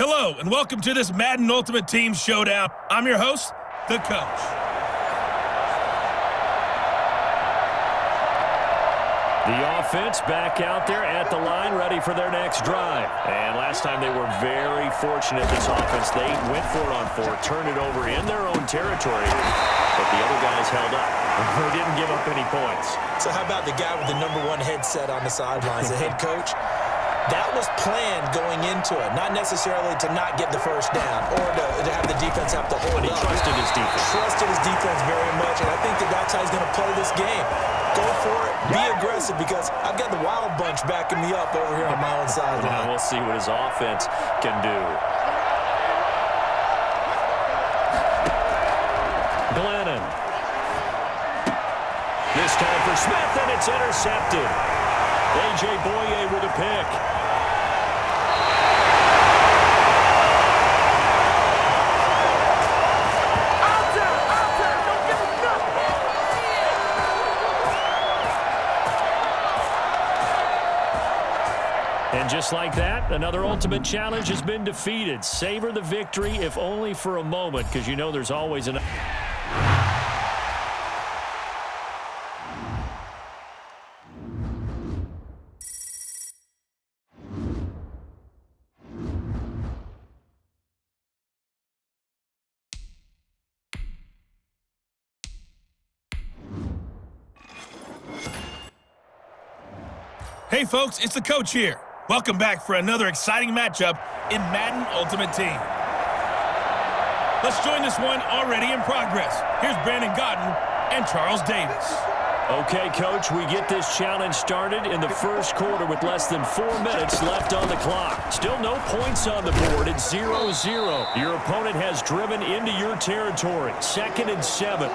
Hello, and welcome to this Madden Ultimate Team Showdown. I'm your host, the Coach. The offense back out there at the line, ready for their next drive. And last time they were very fortunate, this offense. They went for it on fourth, turned it over in their own territory, but the other guys held up. They didn't give up any points. So how about the guy with the #1 headset on the sidelines, the head coach? That was planned going into it, not necessarily to not get the first down or to have the defense have to hold But he up. trusted his defense. Trusted his defense very much, and I think that's how he's going to play this game. Go for it, be aggressive, because I've got the wild bunch backing me up over here on my own sideline. Now we'll see what his offense can do. Glennon. This time for Smith, and it's intercepted. A.J. Boye with a pick. And just like that, another ultimate challenge has been defeated. Savor the victory, if only for a moment, because you know there's always an... Hey folks, it's the Coach here. Welcome back for another exciting matchup in Madden Ultimate Team. Let's join this one already in progress. Here's Brandon Godden and Charles Davis. Okay, Coach, we get this challenge started in the first quarter with less than 4 minutes left on the clock. Still no points on the board. It's 0-0. Your opponent has driven into your territory. 2nd and 7.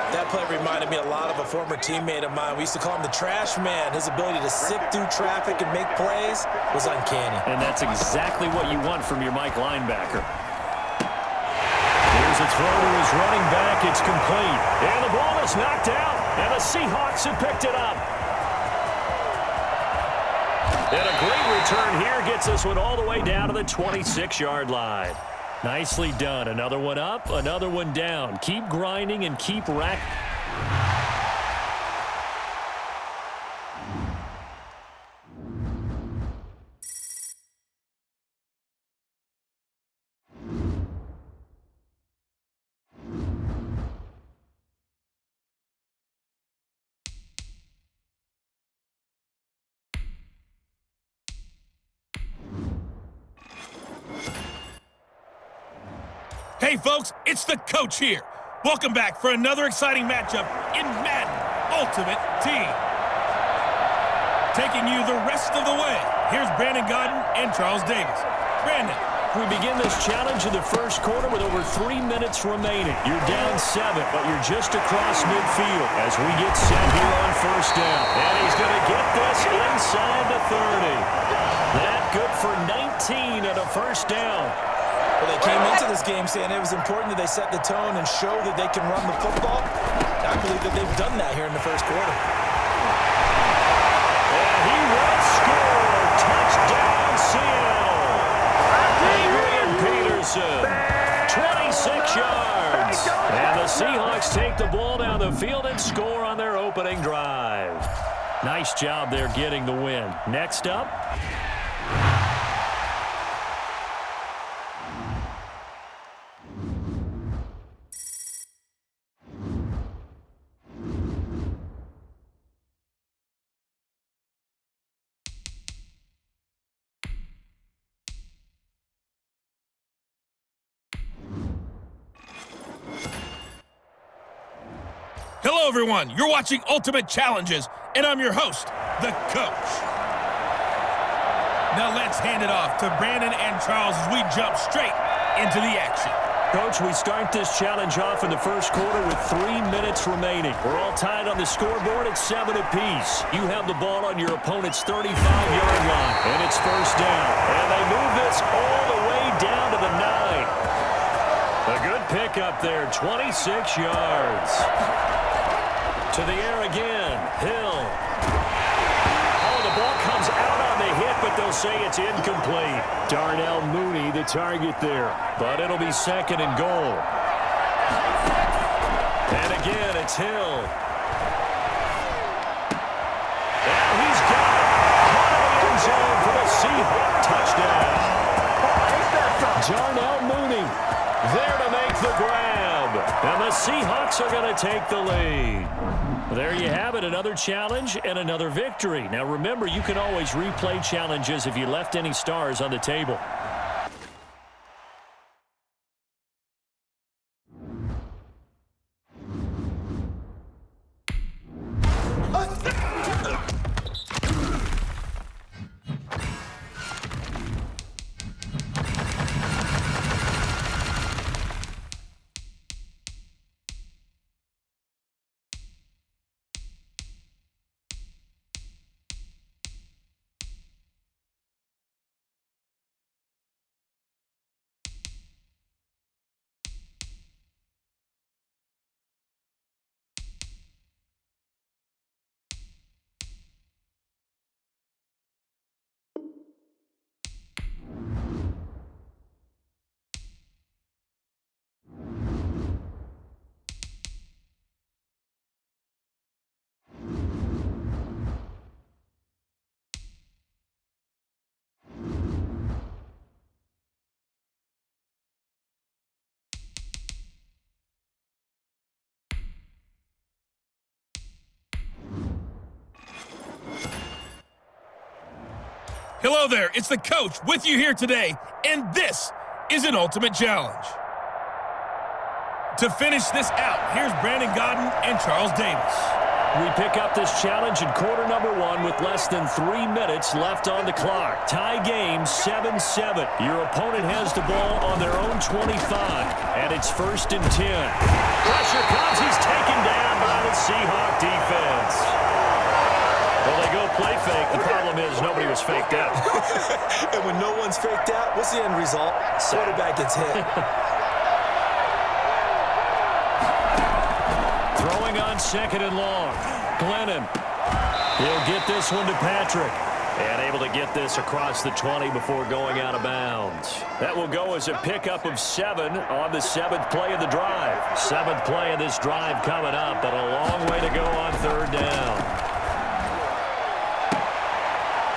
That play reminded me a lot of a former teammate of mine. We used to call him the trash man. His ability to sift through traffic and make plays was uncanny. And that's exactly what you want from your Mike linebacker. Here's a throw to his running back. It's complete. And the ball is knocked out. And the Seahawks have picked it up. And a great return here gets this one all the way down to the 26-yard line. Nicely done. Another one up, another one down. Keep grinding and keep racking. Hey folks, it's the Coach here. Welcome back for another exciting matchup in Madden Ultimate Team. Taking you the rest of the way, here's Brandon Godden and Charles Davis. Brandon. We begin this challenge in the first quarter with over 3 minutes remaining. You're down 7, but you're just across midfield as we get set here on first down. And he's going to get this inside the 30. That good for 19 at a first down. Well, they came into this game saying it was important that they set the tone and show that they can run the football. I believe that they've done that here in the first quarter. And he will score. Touchdown, Seattle. Adrian Peterson, 26 yards. And the Seahawks take the ball down the field and score on their opening drive. Nice job there getting the win. Next up. Hello everyone, you're watching Ultimate Challenges, and I'm your host, the Coach. Now let's hand it off to Brandon and Charles as we jump straight into the action. Coach, we start this challenge off in the first quarter with 3 minutes remaining. We're all tied on the scoreboard at 7 apiece. You have the ball on your opponent's 35-yard line, and it's first down. And they move this all the way down to the 9. A good pickup there, 26 yards. To the air again, Hill. Oh, the ball comes out on the hit, but they'll say it's incomplete. Darnell Mooney, the target there. But it'll be second and goal. And again, it's Hill. And he's got it. Caught in the end zone for the Seahawks touchdown. Darnell Mooney there to make the grab. And the Seahawks are going to take the lead. There you have it, another challenge and another victory. Now remember, you can always replay challenges if you left any stars on the table. Hello there, it's the coach with you here today, and this is an ultimate challenge. To finish this out, here's Brandon Godden and Charles Davis. We pick up this challenge in quarter number 1 with less than 3 minutes left on the clock. Tie game 7-7. Your opponent has the ball on their own 25, and it's 1st and 10. Pressure comes, he's taken down by the Seahawk defense. Well, they go play fake. The problem is nobody was faked out. And when no one's faked out, what's the end result? Quarterback gets hit. Throwing on 2nd and long. Glennon. He'll get this one to Patrick. And able to get this across the 20 before going out of bounds. That will go as a pickup of 7 on the 7th play of the drive. 7th play of this drive coming up, but a long way to go on 3rd down.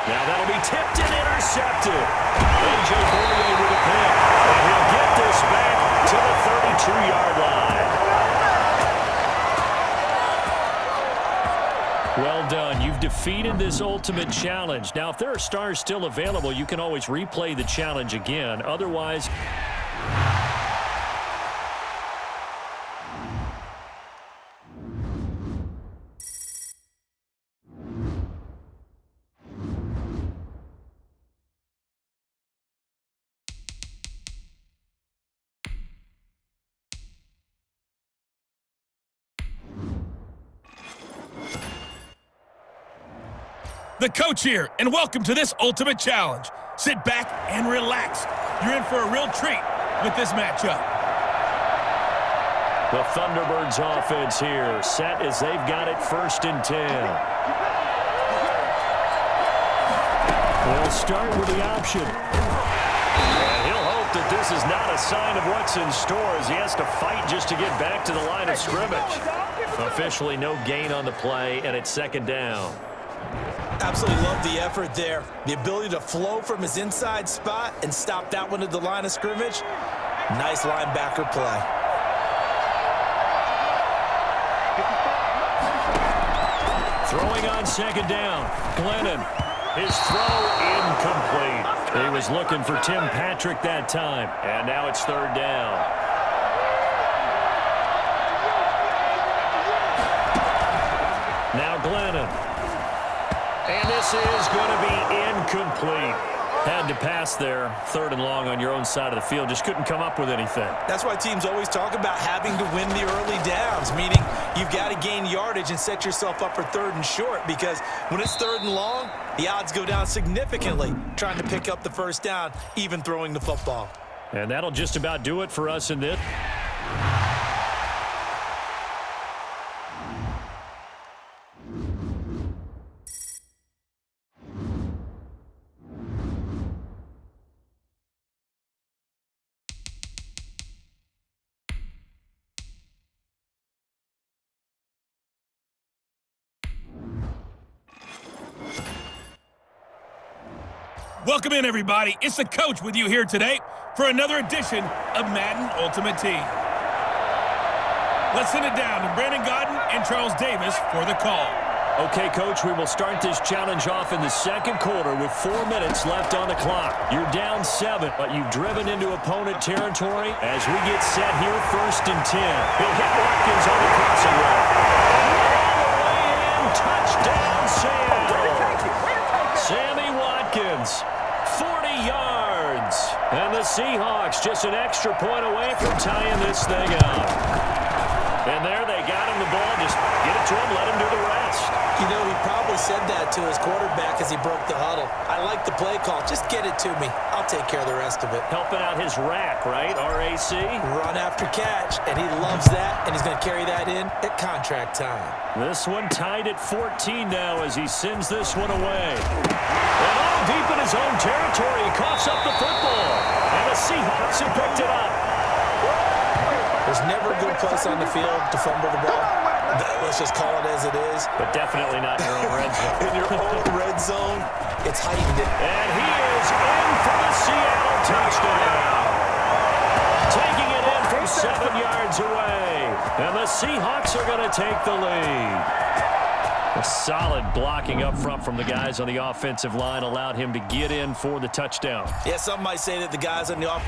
Now that'll be tipped and intercepted. A.J. Boyer with a pick. And he'll get this back to the 32-yard line. Well done. You've defeated this ultimate challenge. Now, if there are stars still available, you can always replay the challenge again. Otherwise... The coach here, and welcome to this ultimate challenge. Sit back and relax. You're in for a real treat with this matchup. The Thunderbirds offense here, set as they've got it 1st and 10. They'll start with the option. And he'll hope that this is not a sign of what's in store as he has to fight just to get back to the line of scrimmage. Officially no gain on the play, and it's 2nd down. Absolutely love the effort there. The ability to flow from his inside spot and stop that one at the line of scrimmage. Nice linebacker play. Throwing on 2nd down. Glennon. His throw incomplete. He was looking for Tim Patrick that time. And now it's 3rd down. Now Glennon. And this is going to be incomplete. Had to pass there, 3rd and long on your own side of the field. Just couldn't come up with anything. That's why teams always talk about having to win the early downs, meaning you've got to gain yardage and set yourself up for 3rd and short, because when it's 3rd and long, the odds go down significantly trying to pick up the 1st down, even throwing the football. And that'll just about do it for us in this. Welcome in, everybody. It's the coach with you here today for another edition of Madden Ultimate Team. Let's send it down to Brandon Godden and Charles Davis for the call. Okay, Coach, we will start this challenge off in the second quarter with 4 minutes left on the clock. You're down 7, but you've driven into opponent territory as we get set here, 1st and 10. He'll hit Watkins on the crossing route. All the way in, touchdown, Seattle. Sammy Watkins, 40 yards. And the Seahawks just an extra point away from tying this thing up. And there they got him the ball. Just get it to him, let him do the rest. You know, he probably said that to his quarterback as he broke the huddle. I like the play call. Just get it to me. I'll take care of the rest of it. Helping out his rack, right? R-A-C? Run after catch, and he loves that, and he's going to carry that in at contract time. This one tied at 14 now as he sends this one away. And all deep in his own territory, he coughs up the football. And the Seahawks have picked it up. There's never a good place on the field to fumble the ball. Let's just call it as it is. But definitely not in your own red zone. In your own red zone, it's heightened. And he is in for the Seattle touchdown. Taking it in from 7 yards away. And the Seahawks are going to take the lead. A solid blocking up front from the guys on the offensive line allowed him to get in for the touchdown. Yeah, some might say that the guys on the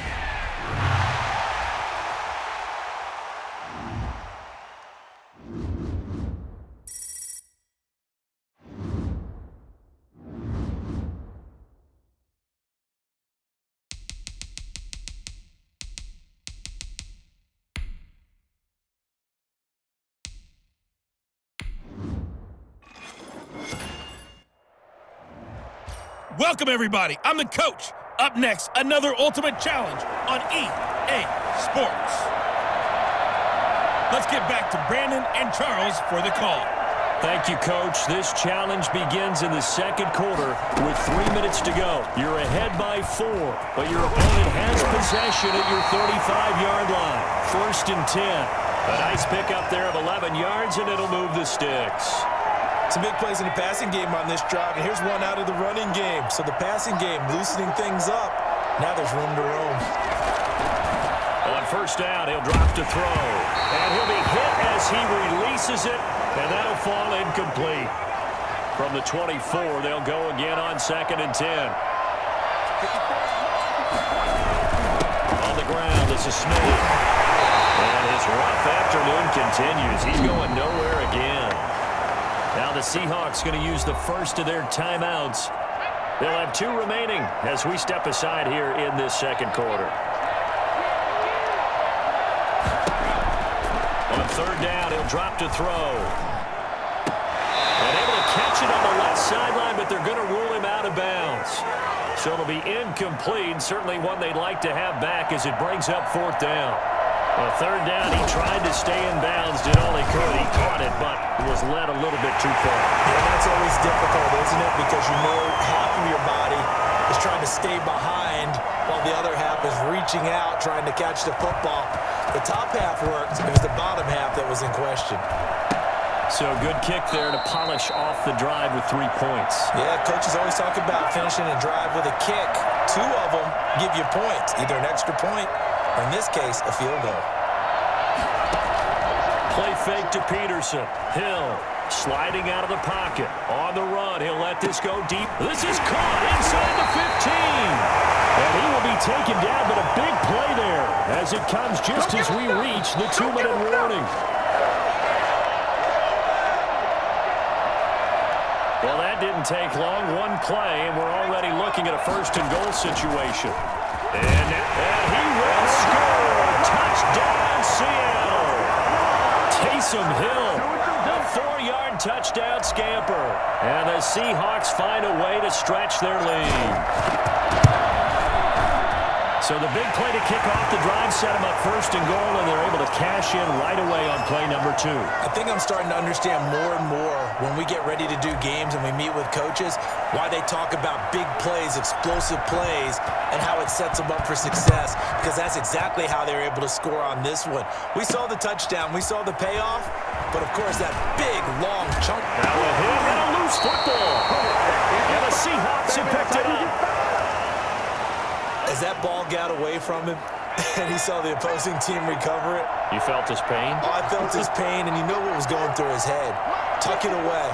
Welcome, everybody. I'm the coach. Up next, another Ultimate Challenge on EA Sports. Let's get back to Brandon and Charles for the call. Thank you, Coach. This challenge begins in the second quarter with 3 minutes to go. You're ahead by 4, but your opponent has possession at your 35-yard line. 1st and 10. A nice pickup there of 11 yards, and it'll move the sticks. Some big plays in the passing game on this drive, and here's one out of the running game. So the passing game loosening things up. Now there's room to roam. On 1st down, he'll drop to throw. And he'll be hit as he releases it, and that'll fall incomplete. From the 24, they'll go again on 2nd and 10. On the ground, this is Smith. And his rough afternoon continues. He's going nowhere again. Now the Seahawks going to use the first of their timeouts. They'll have 2 remaining as we step aside here in this second quarter. On 3rd down, he'll drop to throw. And able to catch it on the left sideline, but they're going to rule him out of bounds. So it'll be incomplete, certainly one they'd like to have back as it brings up 4th down. On 3rd down, he tried to stay in bounds, did all he could. He caught it, but was led a little bit too far. Yeah, that's always difficult, isn't it? Because you know half of your body is trying to stay behind while the other half is reaching out, trying to catch the football. The top half worked. It was the bottom half that was in question. So good kick there to polish off the drive with 3 points. Yeah, coaches always talk about finishing a drive with a kick. 2 of them give you points, either an extra point or, in this case, a field goal. Play fake to Peterson. Hill sliding out of the pocket. On the run, he'll let this go deep. This is caught inside the 15. And he will be taken down, but a big play there as it comes just as we reach the 2-minute warning. Well, that didn't take long. 1 play, and we're already looking at a 1st and goal situation. And he will score. Touchdown, Seattle. Taysom Hill, the 4-yard touchdown scamper. And the Seahawks find a way to stretch their lead. So the big play to kick off the drive set them up 1st and goal, and they're able to cash in right away on play number 2. I think I'm starting to understand more and more when we get ready to do games and we meet with coaches why they talk about big plays, explosive plays, and how it sets them up for success, because that's exactly how they were able to score on this one. We saw the touchdown. We saw the payoff, but, of course, that big, long chunk. Now a hit and a loose football. And the Seahawks have picked it up. As that ball got away from him and he saw the opposing team recover it. You felt his pain? Oh, I felt his pain, and you know what was going through his head. Tuck it away.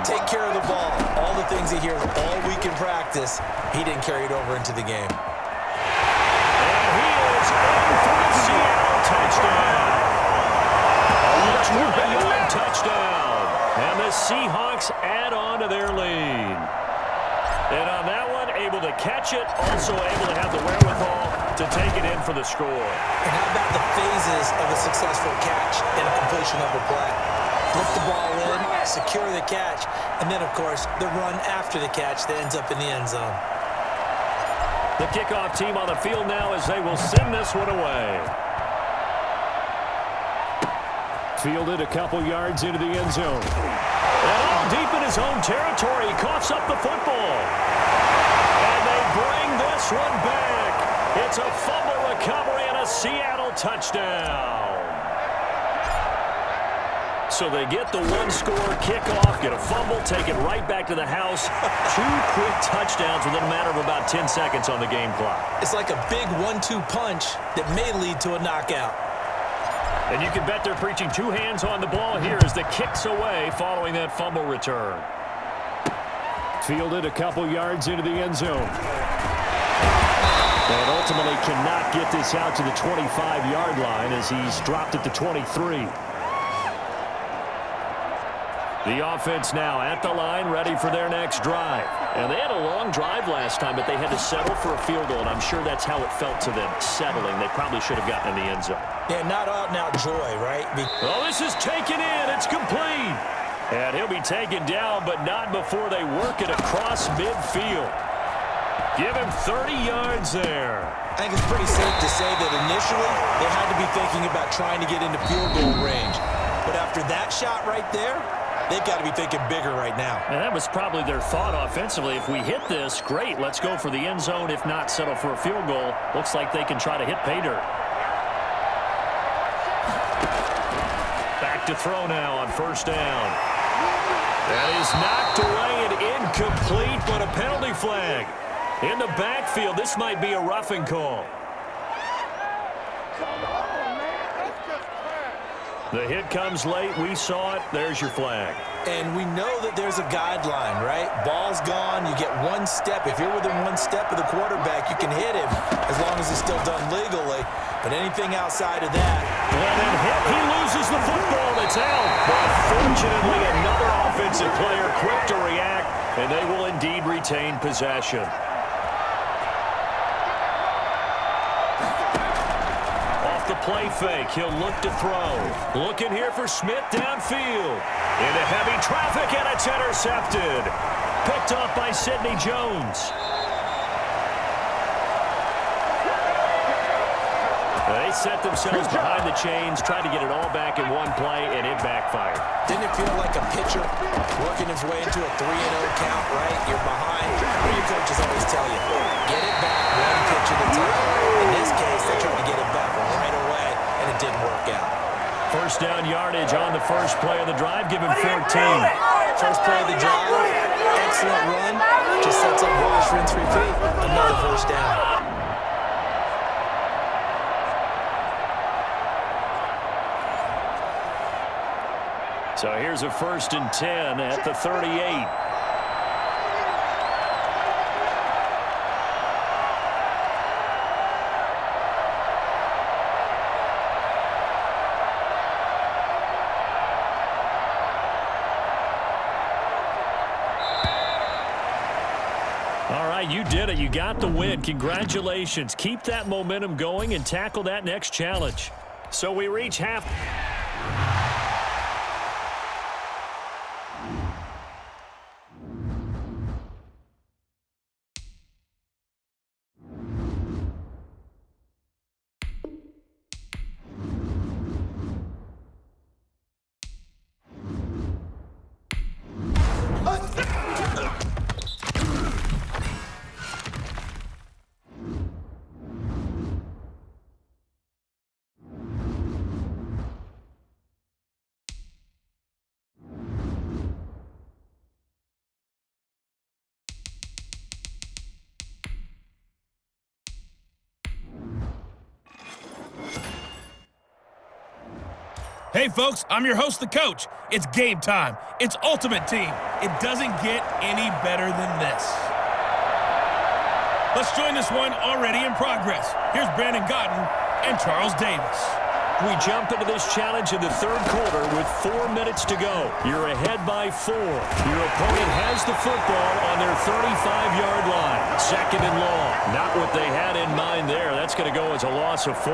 Take care of the ball. All the things he hears all week in practice, he didn't carry it over into the game. And he is in for the Seattle touchdown. A 20-yard touchdown. And the Seahawks add on to their lead. And on that one, able to catch it, also able to have the wherewithal to take it in for the score. And how about the phases of a successful catch and a completion of a play? Flip the ball in, secure the catch, and then, of course, the run after the catch that ends up in the end zone. The kickoff team on the field now as they will send this one away. Fielded a couple yards into the end zone. And all deep in his own territory, he coughs up the football. And they bring this one back. It's a fumble recovery and a Seattle touchdown. So they get the one-score kickoff, get a fumble, take it right back to the house. 2 quick touchdowns within a matter of about 10 seconds on the game clock. It's like a big 1-2 punch that may lead to a knockout. And you can bet they're preaching 2 hands on the ball here as the kick's away following that fumble return. Fielded a couple yards into the end zone. And ultimately cannot get this out to the 25-yard line as he's dropped it to 23. The offense now at the line, ready for their next drive. And they had a long drive last time, but they had to settle for a field goal, and I'm sure that's how it felt to them, settling. They probably should have gotten in the end zone. Yeah, not out-and-out joy, right? Oh, this is taken in. It's complete. And he'll be taken down, but not before they work it across midfield. Give him 30 yards there. I think it's pretty safe to say that initially they had to be thinking about trying to get into field goal range. But after that shot right there, they've got to be thinking bigger right now. And that was probably their thought offensively. If we hit this, great, let's go for the end zone. If not, settle for a field goal. Looks like they can try to hit pay dirt. Back to throw now on first down. That is knocked away and incomplete, but a penalty flag. In the backfield, this might be a roughing call. The hit comes late. We saw it. There's your flag. And we know that there's a guideline, right? Ball's gone. You get one step. If you're within one step of the quarterback, you can hit him as long as it's still done legally. But anything outside of that. When it hit, he loses the football. It's out. But fortunately, another offensive player quick to react, and they will indeed retain possession. The play fake. He'll look to throw. Looking here for Smith downfield. Into heavy traffic, and it's intercepted. Picked off by Sidney Jones. They set themselves behind the chains, tried to get it all back in one play, and it backfired. Didn't it feel like a pitcher working his way into a 3-0 count, right? You're behind. What do your coaches always tell you? Get it back one pitch at a time. In this case, they tried to get it back right away, and it didn't work out. First down yardage on the first play of the drive. Give him 14. First play of the drive, excellent run. Just sets up wash, rinse, repeat. Another first down. So here's a 1st and 10 at the 38. All right, you did it. You got the win. Congratulations. Keep that momentum going and tackle that next challenge. So we reach half. Hey folks, I'm your host, the coach. It's game time. It's Ultimate Team. It doesn't get any better than this. Let's join this one already in progress. Here's Brandon Godden and Charles Davis. We jump into this challenge in the third quarter with 4 minutes to go. You're ahead by 4. Your opponent has the football on their 35-yard line. Second and long. Not what they had in mind there. That's going to go as a loss of 4.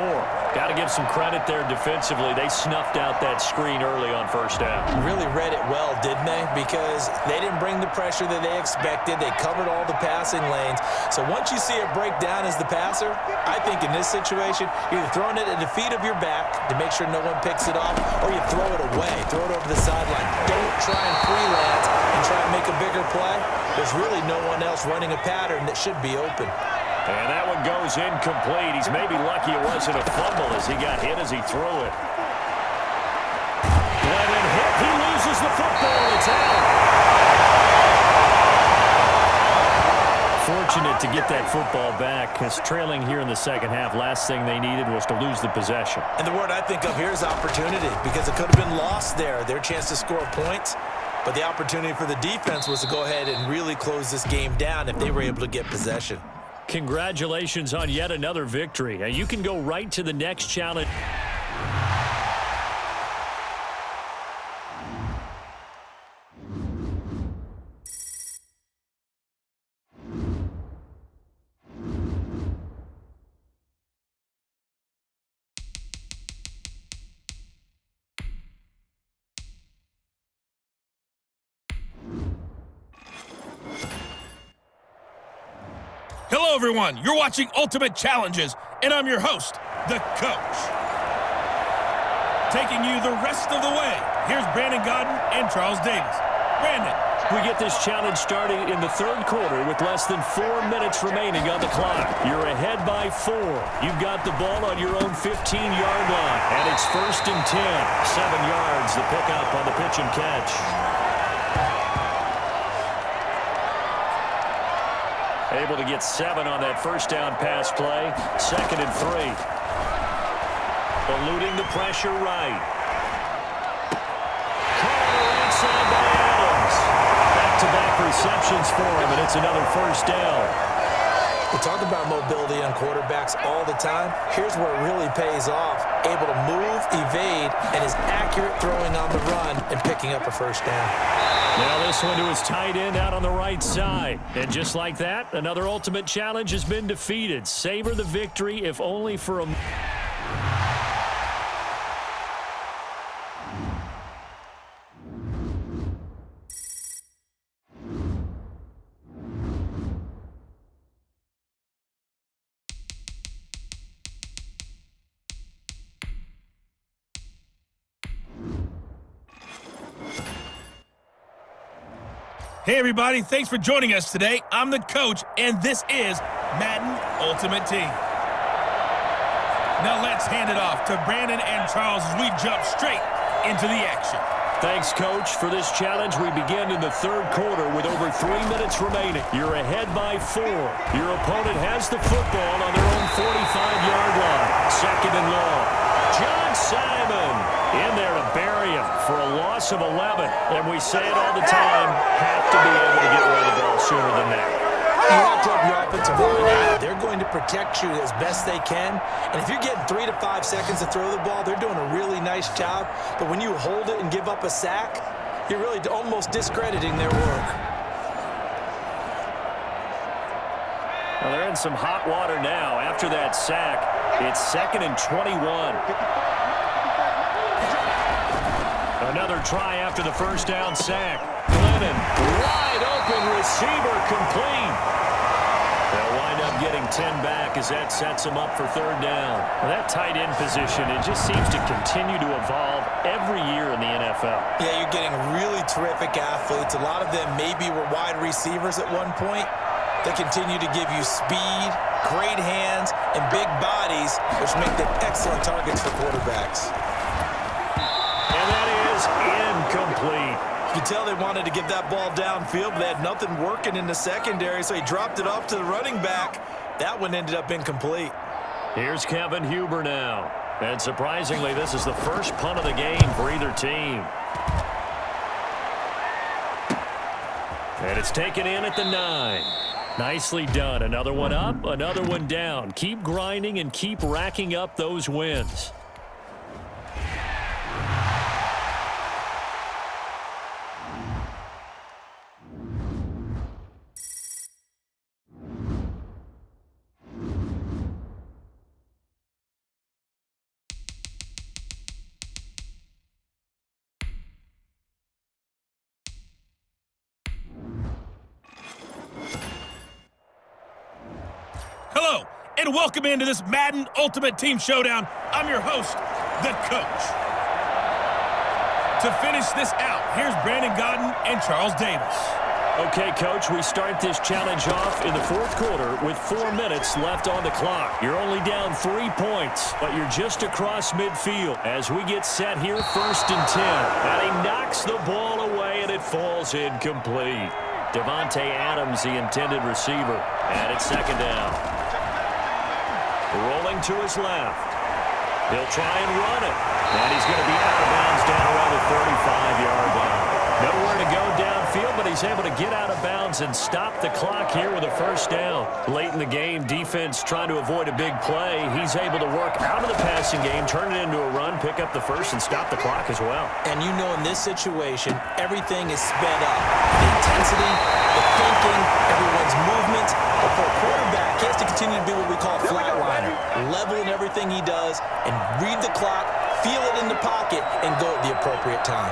Got to give some credit there defensively. They snuffed out that screen early on first down. Really read it well, didn't they? Because they didn't bring the pressure that they expected. They covered all the passing lanes. So once you see it break down as the passer, I think in this situation, you're either throwing it at the feet of your back to make sure no one picks it off, or you throw it away, throw it over the sideline. Don't try and freelance and try and make a bigger play. There's really no one else running a pattern that should be open. And that one goes incomplete. He's maybe lucky it wasn't a fumble as he got hit as he threw it. Glennon hit. He loses the football. It's out. Fortunate to get that football back, because trailing here in the second half, last thing they needed was to lose the possession. And the word I think of here is opportunity, because it could have been lost there, their chance to score points. But the opportunity for the defense was to go ahead and really close this game down if they were able to get possession. Congratulations on yet another victory. Now you can go right to the next challenge. Hello, everyone. You're watching Ultimate Challenges, and I'm your host, the coach. Taking you the rest of the way, here's Brandon Godden and Charles Davis. Brandon. We get this challenge started in the third quarter with less than 4 minutes remaining on the clock. You're ahead by 4. You've got the ball on your own 15-yard line, and it's 1st and 10. 7 yards, the pickup on the pitch and catch. Able to get 7 on that first down pass play. 2nd and 3. Eluding the pressure right. Caught inside by Adams. Back-to-back receptions for him, and it's another first down. We talk about mobility on quarterbacks all the time. Here's where it really pays off. Able to move, evade, and is accurate throwing on the run and picking up a first down. Now this one to his tight end out on the right side. And just like that, another ultimate challenge has been defeated. Savor the victory, if only for a... Hey, everybody. Thanks for joining us today. I'm the coach, and this is Madden Ultimate Team. Now let's hand it off to Brandon and Charles as we jump straight into the action. Thanks, Coach. For this challenge, we begin in the third quarter with over 3 minutes remaining. You're ahead by 4. Your opponent has the football on their own 45-yard line. 2nd and long. John Simon in there to bury him for a loss of 11. And we say it all the time, have to be able to get rid of the ball sooner than that. You have to have your offensive line out. They're going to protect you as best they can. And if you're getting 3 to 5 seconds to throw the ball, they're doing a really nice job. But when you hold it and give up a sack, you're really almost discrediting their work. Well, they're in some hot water now. After that sack, it's 2nd and 21. Another try after the first down sack. Glennon, wide open receiver, complete. They'll wind up getting 10 back as that sets them up for 3rd down. Well, that tight end position, it just seems to continue to evolve every year in the NFL. Yeah, you're getting really terrific athletes. A lot of them maybe were wide receivers at one point. They continue to give you speed, great hands, and big bodies, which make them excellent targets for quarterbacks. And that is incomplete. You can tell they wanted to get that ball downfield, but they had nothing working in the secondary, so he dropped it off to the running back. That one ended up incomplete. Here's Kevin Huber now. And surprisingly, this is the first punt of the game for either team. And it's taken in at the 9. Nicely done. Another one up, another one down. Keep grinding and keep racking up those wins. Hello, and welcome into this Madden Ultimate Team Showdown. I'm your host, the Coach. To finish this out, here's Brandon Godden and Charles Davis. Okay, Coach, we start this challenge off in the fourth quarter with 4 minutes left on the clock. You're only down 3 points, but you're just across midfield as we get set here, 1st and 10. And he knocks the ball away, and it falls incomplete. Devontae Adams, the intended receiver, and it's 2nd down. Rolling to his left. He'll try and run it. And he's going to be out of bounds down around the 35-yard line. Nowhere to go downfield, but he's able to get out of bounds and stop the clock here with a 1st down. Late in the game, defense trying to avoid a big play. He's able to work out of the passing game, turn it into a run, pick up the 1st, and stop the clock as well. And you know, in this situation, everything is sped up. The intensity, the thinking, everyone's movement. But for a quarterback, he has to continue to be what we call a flatliner. Level in everything he does and read the clock, feel it in the pocket, and go at the appropriate time.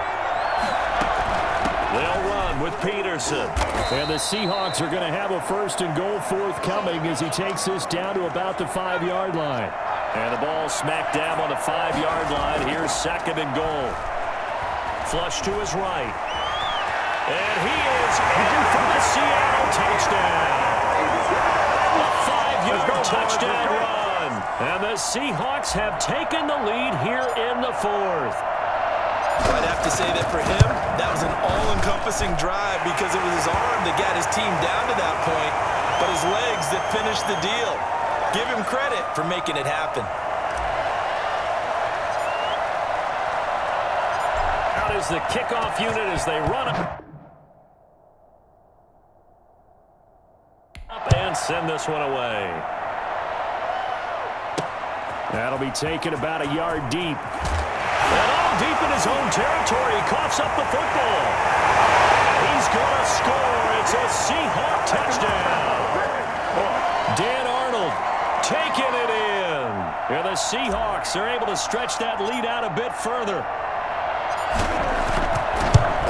They'll run with Peterson. And the Seahawks are going to have a 1st and goal forthcoming as he takes this down to about the 5-yard line. And the ball smack dab on the 5-yard line. Here's 2nd and goal. Flush to his right. And he is in for the Seattle touchdown. A 5-yard touchdown run. And the Seahawks have taken the lead here in the 4th. I'd have to say that for him, that was an all-encompassing drive because it was his arm that got his team down to that point, but his legs that finished the deal. Give him credit for making it happen. Out is the kickoff unit as they run it. Up and send this one away. That'll be taken about a yard deep. And all deep in his own territory, he coughs up the football. He's going to score. It's a Seahawk touchdown. Dan Arnold taking it in. And the Seahawks are able to stretch that lead out a bit further.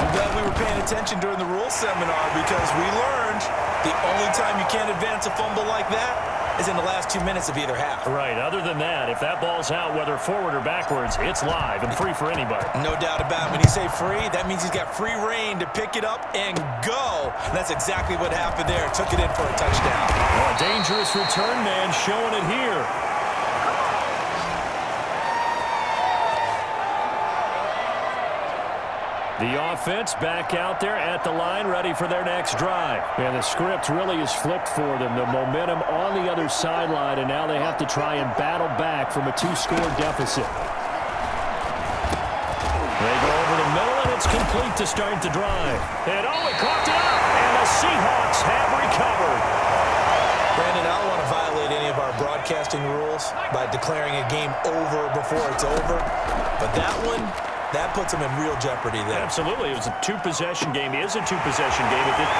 I'm glad we were paying attention during the rules seminar because we learned the only time you can't advance a fumble like that is in the last 2 minutes of either half. Right. Other than that, if that ball's out, whether forward or backwards, it's live and free for anybody. No doubt about it. When you say free, that means he's got free reign to pick it up and go. And that's exactly what happened there. Took it in for a touchdown. Oh, a dangerous return man showing it here. The offense back out there at the line, ready for their next drive. And the script really is flipped for them. The momentum on the other sideline, and now they have to try and battle back from a 2-score deficit. They go over the middle, and it's complete to start the drive. And oh, he caught it up, and the Seahawks have recovered. Brandon, I don't want to violate any of our broadcasting rules by declaring a game over before it's over, but that one, that puts him in real jeopardy there. Absolutely. It was a 2-possession game. It is a 2-possession game. And all the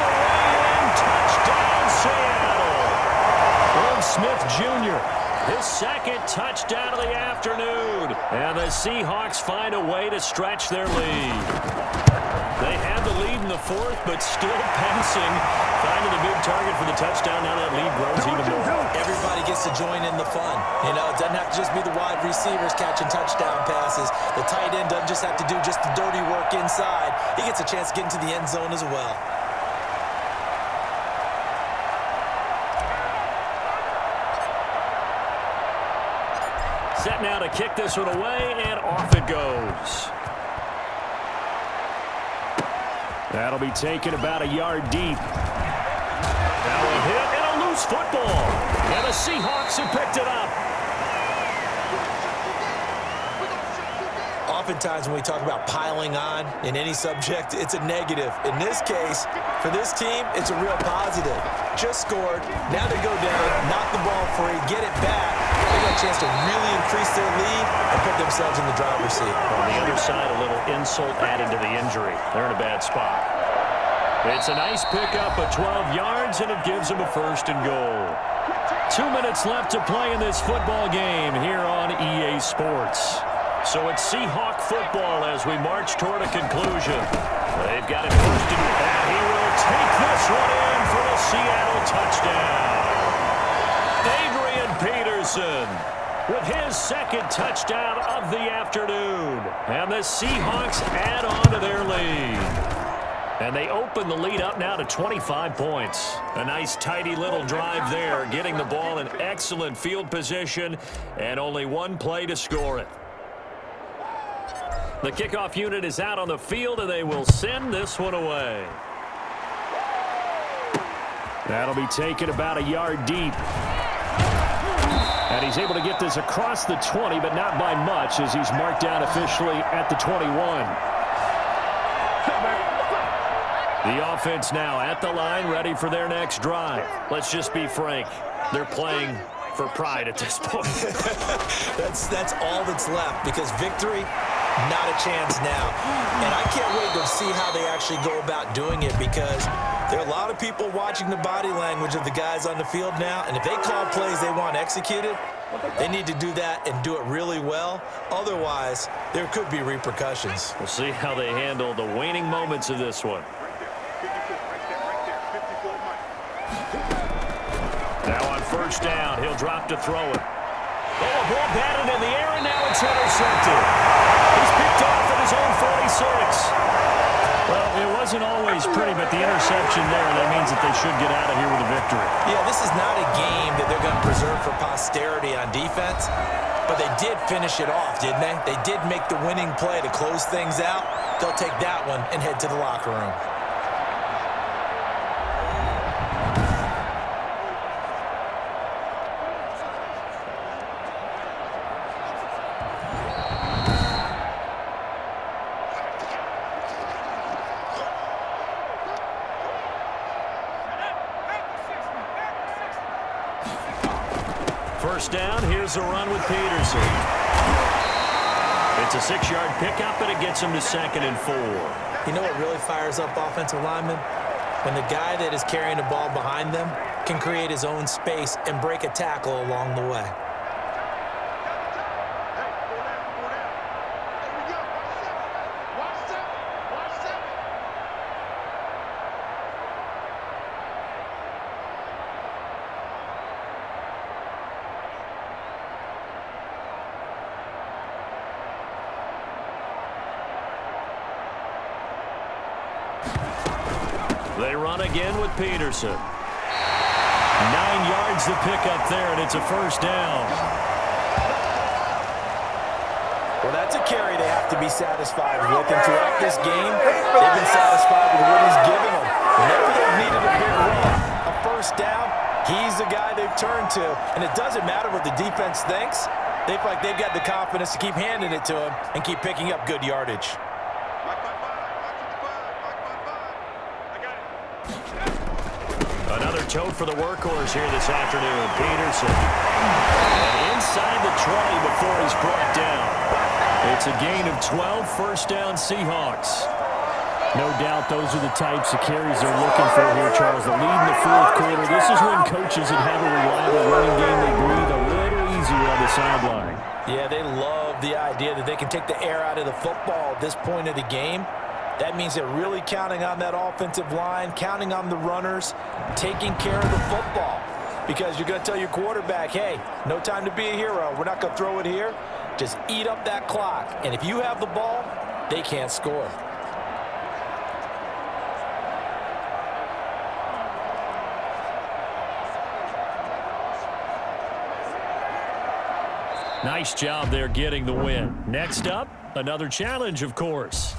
way in, touchdown, Seattle. Irv Smith Jr., his 2nd touchdown of the afternoon. And the Seahawks find a way to stretch their lead. They had the lead in the 4th, but still passing. Finding the big target for the touchdown. Now that lead grows even more. Everybody gets to join in the fun. You know, it doesn't have to just be the wide receivers catching touchdown passes. The tight end doesn't just have to do just the dirty work inside. He gets a chance to get into the end zone as well. Set now to kick this one away, and off it goes. That'll be taken about a yard deep. Now a hit and a loose football. And the Seahawks have picked it up. oftentimes when we talk about piling on in any subject, it's a negative. In this case, for this team, it's a real positive. Just scored. Now they go down, knock the ball free, get it back. They got a chance to really increase their lead and put themselves in the driver's seat. On the other side, a little insult added to the injury. They're in a bad spot. It's a nice pickup of 12 yards, and it gives them a 1st and goal. 2 minutes left to play in this football game here on EA Sports. So it's Seahawk football as we march toward a conclusion. They've got it 1st and goal. He will take this one in for the Seattle touchdown. Adrian Peterson with his 2nd touchdown of the afternoon. And the Seahawks add on to their lead. And they open the lead up now to 25 points. A nice, tidy little drive there, getting the ball in excellent field position, and only one play to score it. The kickoff unit is out on the field, and they will send this one away. That'll be taken about a yard deep. And he's able to get this across the 20, but not by much, as he's marked down officially at the 21. The offense now at the line, ready for their next drive. Let's just be frank. They're playing for pride at this point. That's all that's left, because victory, not a chance now. And I can't wait to see how they actually go about doing it, because there are a lot of people watching the body language of the guys on the field now, and if they call plays they want executed, they need to do that and do it really well. Otherwise, there could be repercussions. We'll see how they handle the waning moments of this one. Now on 1st down, he'll drop to throw it. Oh, ball batted in the air, and now it's intercepted. He's picked off at his own 46. Well, it wasn't always pretty, but the interception there, that means that they should get out of here with a victory. Yeah, this is not a game that they're going to preserve for posterity on defense, but they did finish it off, didn't they? They did make the winning play to close things out. They'll take that one and head to the locker room. Down, here's a run with Peterson. It's a 6-yard pickup, and it gets him to 2nd and 4. You know what really fires up offensive linemen? When the guy that is carrying the ball behind them can create his own space and break a tackle along the way. They run again with Peterson. 9 yards to pick up there, and it's a 1st down. Well, that's a carry they have to be satisfied with. And throughout this game, they've been satisfied with what he's given them. Whenever they've needed a big run, a 1st down, he's the guy they've turned to. And it doesn't matter what the defense thinks. They feel like they've got the confidence to keep handing it to him and keep picking up good yardage. Another tote for the workhorse here this afternoon, Peterson. And inside the 20 before he's brought down. It's a gain of 12, 1st down Seahawks. No doubt those are the types of carries they're looking for here, Charles. The lead in the 4th quarter. This is when coaches that have a reliable running game, they breathe a little easier on the sideline. Yeah, they love the idea that they can take the air out of the football at this point of the game. That means they're really counting on that offensive line, counting on the runners, taking care of the football. Because you're going to tell your quarterback, hey, no time to be a hero. We're not going to throw it here. Just eat up that clock. And if you have the ball, they can't score. Nice job there getting the win. Next up, another challenge, of course.